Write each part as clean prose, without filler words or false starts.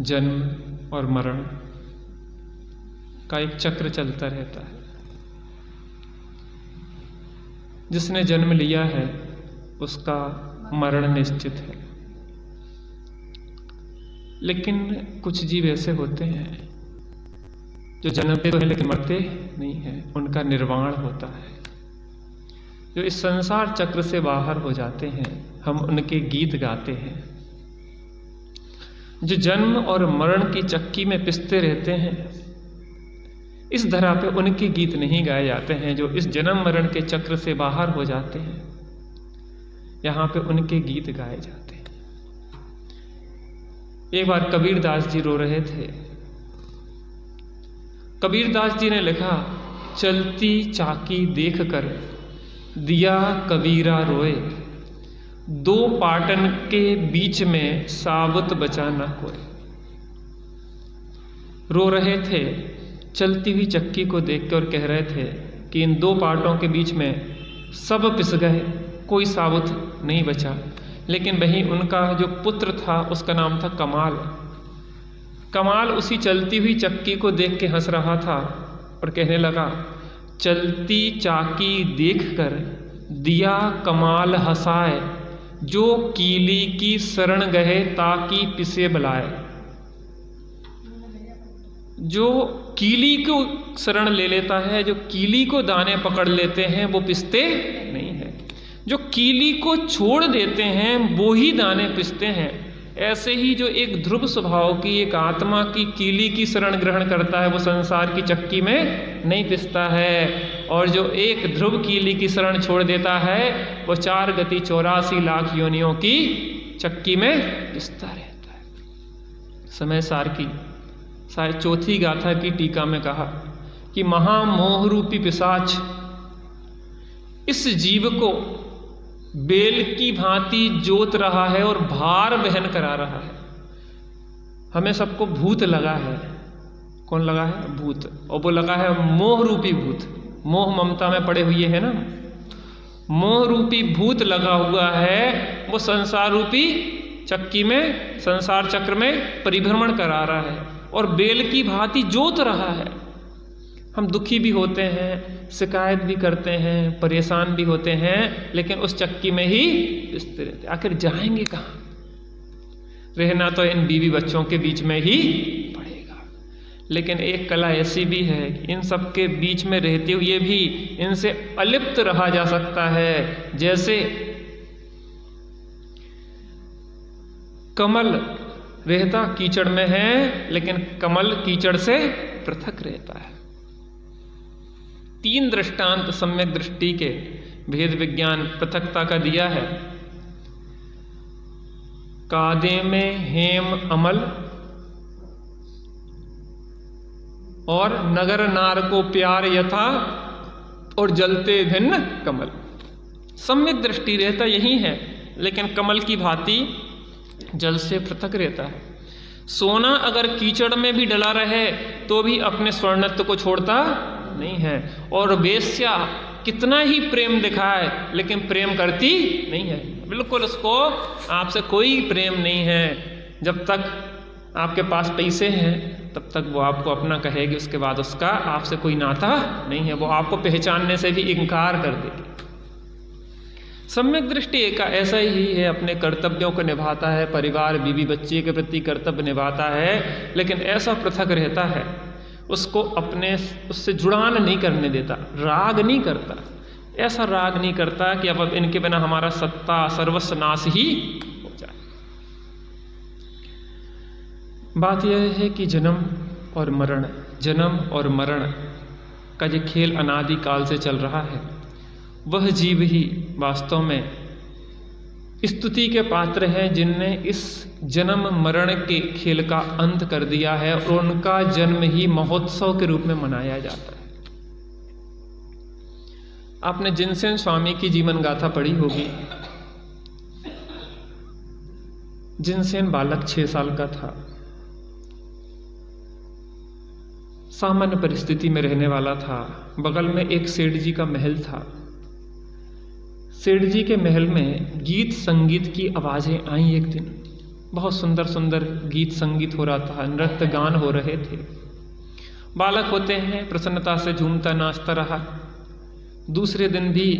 जन्म और मरण का एक चक्र चलता रहता है। जिसने जन्म लिया है उसका मरण निश्चित है, लेकिन कुछ जीव ऐसे होते हैं जो जन्मते तो हैं लेकिन मरते नहीं हैं, उनका निर्वाण होता है। जो इस संसार चक्र से बाहर हो जाते हैं, हम उनके गीत गाते हैं। जो जन्म और मरण की चक्की में पिसते रहते हैं, इस धरा पे उनके गीत नहीं गाए जाते हैं। जो इस जन्म मरण के चक्र से बाहर हो जाते हैं, यहाँ पे उनके गीत गाए जाते हैं। एक बार कबीरदास जी रो रहे थे। कबीरदास जी ने लिखा, चलती चाकी देख कर दिया कबीरा रोए, दो पाटन के बीच में साबुत बचा न कोई। रो रहे थे चलती हुई चक्की को देख कर और कह रहे थे कि इन दो पाटों के बीच में सब पिस गए, कोई साबुत नहीं बचा। लेकिन वहीं उनका जो पुत्र था उसका नाम था कमाल। कमाल उसी चलती हुई चक्की को देख के हंस रहा था और कहने लगा, चलती चाकी देखकर दिया कमाल हंसाए, जो कीली की शरण गए ताकि पिसे बुलाए। जो कीली को शरण ले लेता है, जो कीली को दाने पकड़ लेते हैं, वो पिसते नहीं है। जो कीली को छोड़ देते हैं वो ही दाने पिसते हैं। ऐसे ही जो एक ध्रुव स्वभाव की एक आत्मा की कीली की शरण ग्रहण करता है, वो संसार की चक्की में नहीं पिसता है। और जो एक ध्रुव कीली की शरण छोड़ देता है, वो 4 गति 84 लाख योनियों की चक्की में पिसता रहता है। समय सार की शायद चौथी गाथा की टीका में कहा कि महामोह रूपी पिशाच इस जीव को बेल की भांति जोत रहा है और भार वहन करा रहा है। हमें सबको भूत लगा है। कौन लगा है? भूत। और वो लगा है मोह रूपी भूत। मोह ममता में पड़े हुए है ना, मोह रूपी भूत लगा हुआ है। वो संसार रूपी चक्की में, संसार चक्र में परिभ्रमण करा रहा है और बेल की भांति जोत रहा है। हम दुखी भी होते हैं, शिकायत भी करते हैं, परेशान भी होते हैं, लेकिन उस चक्की में ही पिसते रहते। आखिर जाएंगे कहाँ? रहना तो इन बीवी बच्चों के बीच में ही पड़ेगा। लेकिन एक कला ऐसी भी है कि इन सब के बीच में रहते हुए भी इनसे अलिप्त रहा जा सकता है। जैसे कमल रहता कीचड़ में है, लेकिन कमल कीचड़ से पृथक रहता है। 3 दृष्टांत सम्यक दृष्टि के भेद विज्ञान पृथकता का दिया है। कादे में हेम अमल और नगर नार को प्यार यथा और जलते भिन्न कमल। सम्यक दृष्टि रहता यही है, लेकिन कमल की भांति जल से पृथक रहता है। सोना अगर कीचड़ में भी डला रहे तो भी अपने स्वर्णत्व को छोड़ता नहीं है। और वेश्या कितना ही प्रेम दिखाए, लेकिन प्रेम करती नहीं है। बिल्कुल उसको आपसे कोई प्रेम नहीं है। जब तक आपके पास पैसे हैं तब तक वो आपको अपना कहेगी, उसके बाद उसका आपसे कोई नाता नहीं है। वो आपको पहचानने से भी इनकार कर देगी। सम्यक दृष्टि एक ऐसा ही है, अपने कर्तव्यों को निभाता है, परिवार बीवी बच्चे के प्रति कर्तव्य निभाता है, लेकिन ऐसा पृथक रहता है, उसको अपने उससे जुड़ान नहीं करने देता, राग नहीं करता। ऐसा राग नहीं करता कि अब इनके बिना हमारा सत्ता सर्वस्व नाश ही हो जाए। बात यह है कि जन्म और मरण का जो खेल अनादि काल से चल रहा है, वह जीव ही वास्तव में स्तुति के पात्र हैं जिनने इस जन्म मरण के खेल का अंत कर दिया है और उनका जन्म ही महोत्सव के रूप में मनाया जाता है। आपने जिनसेन स्वामी की जीवन गाथा पढ़ी होगी। जिनसेन बालक 6 साल का था, सामान्य परिस्थिति में रहने वाला था। बगल में एक सेठ जी का महल था। सेठ जी के महल में गीत संगीत की आवाजें आई एक दिन। बहुत सुंदर सुंदर गीत संगीत हो रहा था, नृत्य गान हो रहे थे। बालक होते हैं, प्रसन्नता से झूमता नाचता रहा। दूसरे दिन भी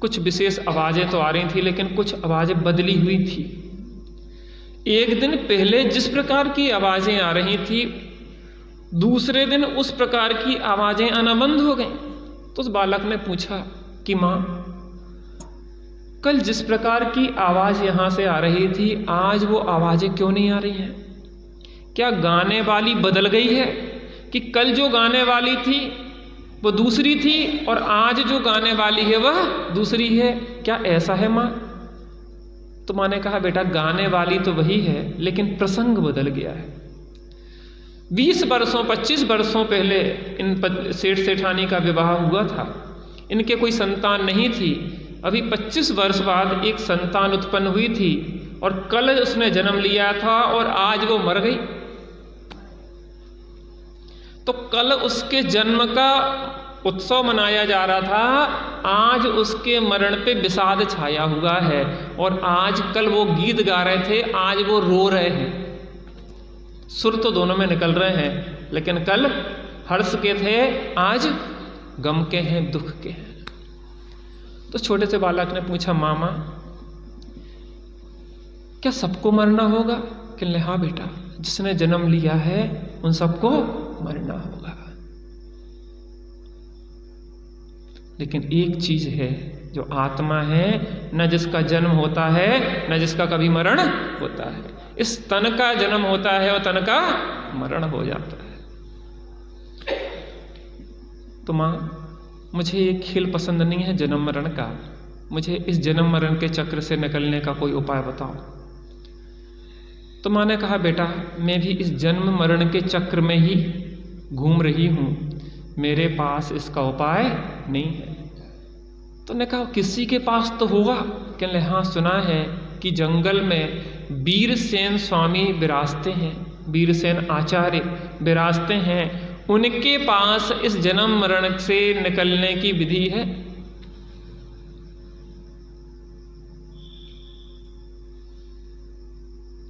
कुछ विशेष आवाज़ें तो आ रही थी, लेकिन कुछ आवाज़ें बदली हुई थी। एक दिन पहले जिस प्रकार की आवाज़ें आ रही थी, दूसरे दिन उस प्रकार की आवाज़ें आना बंद हो गईं। तो उस बालक ने पूछा कि माँ, कल जिस प्रकार की आवाज़ यहाँ से आ रही थी, आज वो आवाज़ें क्यों नहीं आ रही हैं? क्या गाने वाली बदल गई है कि कल जो गाने वाली थी वो दूसरी थी और आज जो गाने वाली है वह दूसरी है? क्या ऐसा है माँ? तो माँ ने कहा, बेटा गाने वाली तो वही है, लेकिन प्रसंग बदल गया है। 20 वर्षों 25 वर्षों पहले इन सेठ सेठानी का विवाह हुआ था। इनके कोई संतान नहीं थी। अभी 25 वर्ष बाद एक संतान उत्पन्न हुई थी और कल उसने जन्म लिया था और आज वो मर गई। तो कल उसके जन्म का उत्सव मनाया जा रहा था, आज उसके मरण पे विषाद छाया हुआ है। और आज कल वो गीत गा रहे थे, आज वो रो रहे हैं। सुर तो दोनों में निकल रहे हैं, लेकिन कल हर्ष के थे, आज गम के हैं, दुख के हैं। तो छोटे से बालक ने पूछा, मामा क्या सबको मरना होगा? कहने हाँ बेटा, जिसने जन्म लिया है उन सबको मरना होगा। लेकिन एक चीज है, जो आत्मा है, न जिसका जन्म होता है न जिसका कभी मरण होता है। इस तन का जन्म होता है और तन का मरण हो जाता है। तो माँ, मुझे ये खेल पसंद नहीं है जन्म मरण का। मुझे इस जन्म मरण के चक्र से निकलने का कोई उपाय बताओ। तो माँ ने कहा, बेटा मैं भी इस जन्म मरण के चक्र में ही घूम रही हूँ, मेरे पास इसका उपाय नहीं है। तो ने कहा, किसी के पास तो होगा। कहने हाँ, सुना है कि जंगल में वीरसेन स्वामी विराजते हैं, वीरसेन आचार्य विराजते हैं, उनके पास इस जन्म मरण से निकलने की विधि है।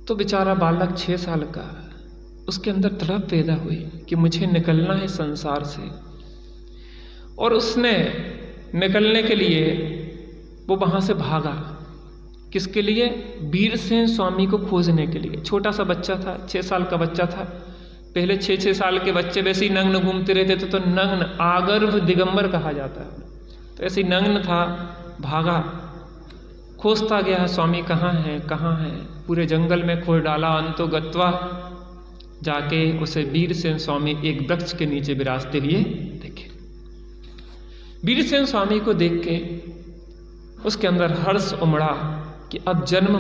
तो बेचारा बालक 6 साल का, उसके अंदर तड़प पैदा हुई कि मुझे निकलना है संसार से। और उसने निकलने के लिए वो वहाँ से भागा। किसके लिए? वीरसेन स्वामी को खोजने के लिए। छोटा सा बच्चा था, 6 साल का बच्चा था। पहले 6-6 साल के बच्चे वैसे ही नग्न घूमते रहते थे, तो नग्न आगर्भ दिगंबर कहा जाता है। तो ऐसे ही नग्न था, भागा, खोजता गया स्वामी कहाँ है, कहाँ है। पूरे जंगल में खोज डाला, अंतो गत्वा जाके उसे वीरसेन स्वामी एक वृक्ष के नीचे विराजते हुए देखे। वीरसेन स्वामी को देख के उसके अंदर हर्ष उमड़ा कि अब जन्म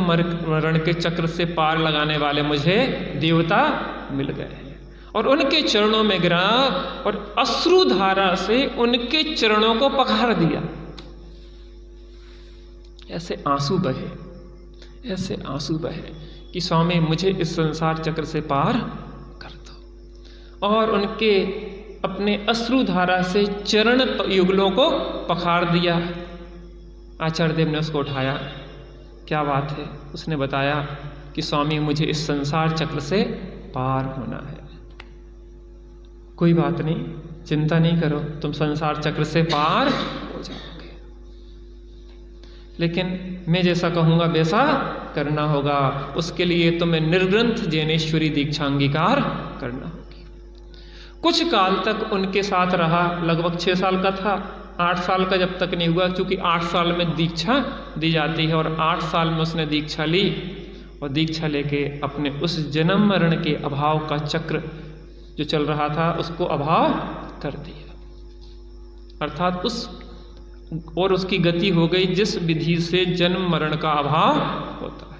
मरण के चक्र से पार लगाने वाले मुझे देवता मिल गए हैं। और उनके चरणों में गिरा और अश्रुधारा से उनके चरणों को पखार दिया। ऐसे आंसू बहे, ऐसे आंसू बहे कि स्वामी मुझे इस संसार चक्र से पार कर दो। और उनके अपने अश्रुधारा से चरण युगलों को पखार दिया। आचार्य देव ने उसको उठाया, क्या बात है? उसने बताया कि स्वामी मुझे इस संसार चक्र से पार होना है। कोई बात नहीं, चिंता नहीं करो, तुम संसार चक्र से पार हो जाओगे, लेकिन मैं जैसा कहूँगा वैसा करना होगा। उसके लिए तुम्हें निर्ग्रंथ जैनेश्वरी दीक्षा अंगीकार करना होगी। कुछ काल तक उनके साथ रहा, लगभग 6 साल का था। 8 साल का जब तक नहीं हुआ, क्योंकि 8 साल में दीक्षा दी जाती है, और 8 साल में उसने दीक्षा ली और दीक्षा लेके अपने उस जन्म मरण के अभाव का चक्र जो चल रहा था उसको अभाव कर दिया। अर्थात उसकी गति हो गई जिस विधि से जन्म मरण का अभाव होता।